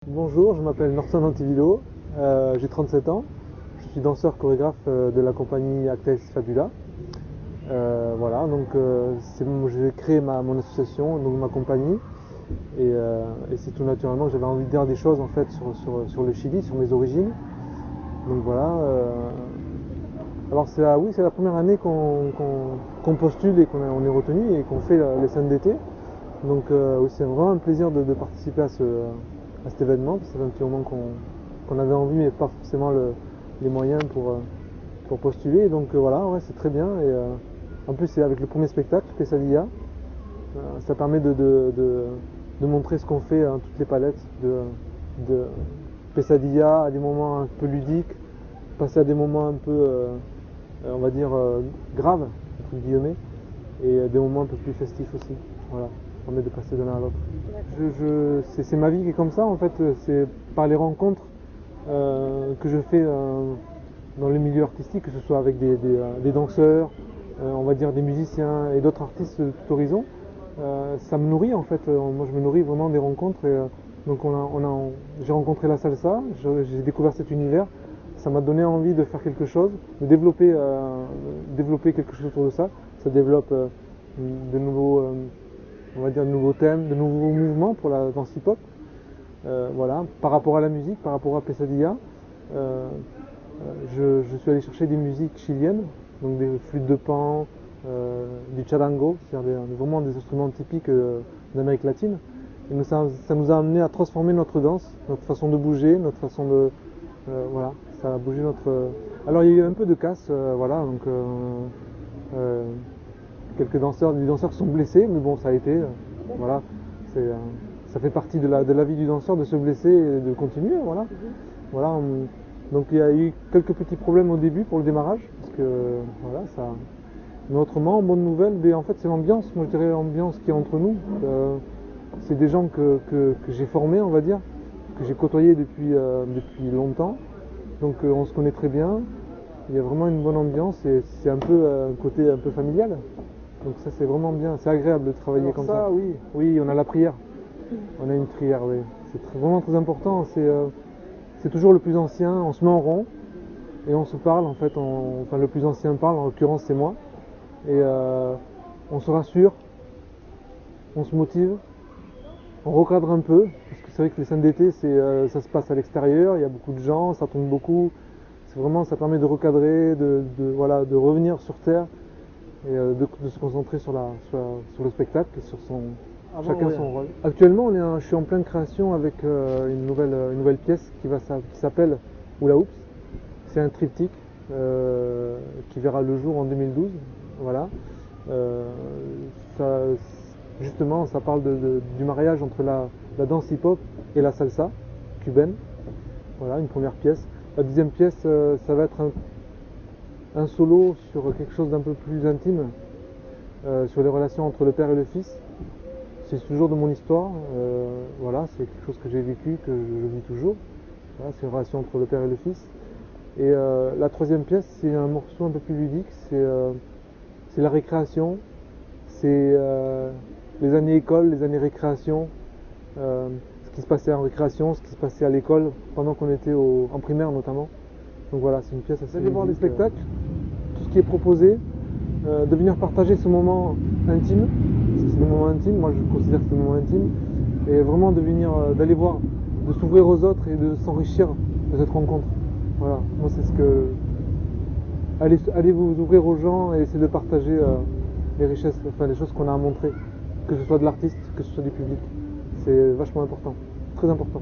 Bonjour, je m'appelle Norton Antivillo, j'ai 37 ans, je suis danseur chorégraphe de la compagnie Actes Fabula. Voilà, donc j'ai créé mon association, donc ma compagnie, et c'est tout naturellement que j'avais envie de dire des choses en fait sur le Chili, sur mes origines. Donc voilà. Alors c'est la première année qu'on postule et qu'on est retenu et qu'on fait les scènes d'été. Donc oui, c'est vraiment un plaisir de participer à cet événement, parce que ça fait un petit moment qu'on avait envie mais pas forcément les moyens pour postuler. Et donc voilà, ouais, c'est très bien. Et en plus c'est avec le premier spectacle, Pesadilla, ça permet de montrer ce qu'on fait, toutes les palettes de Pesadilla, à des moments un peu ludiques, passer à des moments un peu on va dire graves entre guillemets, et des moments un peu plus festifs aussi. Voilà, ça permet de passer de l'un à l'autre. C'est ma vie qui est comme ça en fait, c'est par les rencontres que je fais dans le milieu artistique, que ce soit avec des danseurs, on va dire des musiciens et d'autres artistes de tout horizon. Ça me nourrit en fait, moi je me nourris vraiment des rencontres. Et, donc j'ai rencontré la salsa, j'ai découvert cet univers, ça m'a donné envie de faire quelque chose, de développer quelque chose autour de ça. Ça développe de nouveaux, on va dire de nouveaux thèmes, de nouveaux mouvements pour la danse hip-hop. Voilà, par rapport à la musique, par rapport à Pesadilla, je suis allé chercher des musiques chiliennes, donc des flûtes de pan, du charango, c'est-à-dire vraiment des instruments typiques d'Amérique latine. Et ça nous a amené à transformer notre danse, notre façon de bouger, notre façon de... voilà, ça a bougé notre... Alors il y a eu un peu de casse, voilà, donc quelques danseurs, des danseurs sont blessés, mais bon, ça a été, voilà, ça fait partie de la vie du danseur de se blesser et de continuer, voilà. Voilà, donc il y a eu quelques petits problèmes au début pour le démarrage, parce que voilà, ça... Mais autrement, bonne nouvelle, mais en fait c'est l'ambiance, moi je dirais l'ambiance qui est entre nous. C'est des gens que j'ai formés, on va dire, que j'ai côtoyés depuis longtemps, donc on se connaît très bien, il y a vraiment une bonne ambiance et c'est un peu un côté un peu familial. Donc ça c'est vraiment bien, c'est agréable de travailler. Alors comme ça. Oui, on a la prière, on a une prière, oui. C'est vraiment très important, c'est toujours le plus ancien, on se met en rond et on se parle en fait, enfin le plus ancien parle, en l'occurrence c'est moi, et on se rassure, on se motive, on recadre un peu, parce que c'est vrai que les scènes d'été ça se passe à l'extérieur, il y a beaucoup de gens, ça tombe beaucoup, ça permet de recadrer, voilà, de revenir sur terre et de se concentrer sur le spectacle et sur chacun son rôle. Actuellement je suis en pleine création avec une nouvelle pièce qui s'appelle Hula Hoops. C'est un triptyque qui verra le jour en 2012. Voilà. Justement, ça parle du mariage entre la danse hip-hop et la salsa cubaine. Voilà, une première pièce. La deuxième pièce, ça va être un solo sur quelque chose d'un peu plus intime, sur les relations entre le père et le fils. C'est toujours de mon histoire, voilà, c'est quelque chose que j'ai vécu, que je vis toujours. Voilà, c'est une relation entre le père et le fils. Et la troisième pièce, c'est un morceau un peu plus ludique, c'est la récréation, c'est les années école, les années récréation, ce qui se passait en récréation, ce qui se passait à l'école pendant qu'on était en primaire notamment. Donc voilà, c'est une pièce assez ludique. Allez voir les spectacles, tout ce qui est proposé, de venir partager ce moment intime, parce que c'est des moments intimes, moi je considère que c'est des moments intimes, et vraiment d'aller voir, de s'ouvrir aux autres et de s'enrichir de cette rencontre. Voilà, moi c'est ce que... Allez vous ouvrir aux gens et essayer de partager les richesses, enfin les choses qu'on a à montrer, que ce soit de l'artiste, que ce soit du public. C'est vachement important, très important.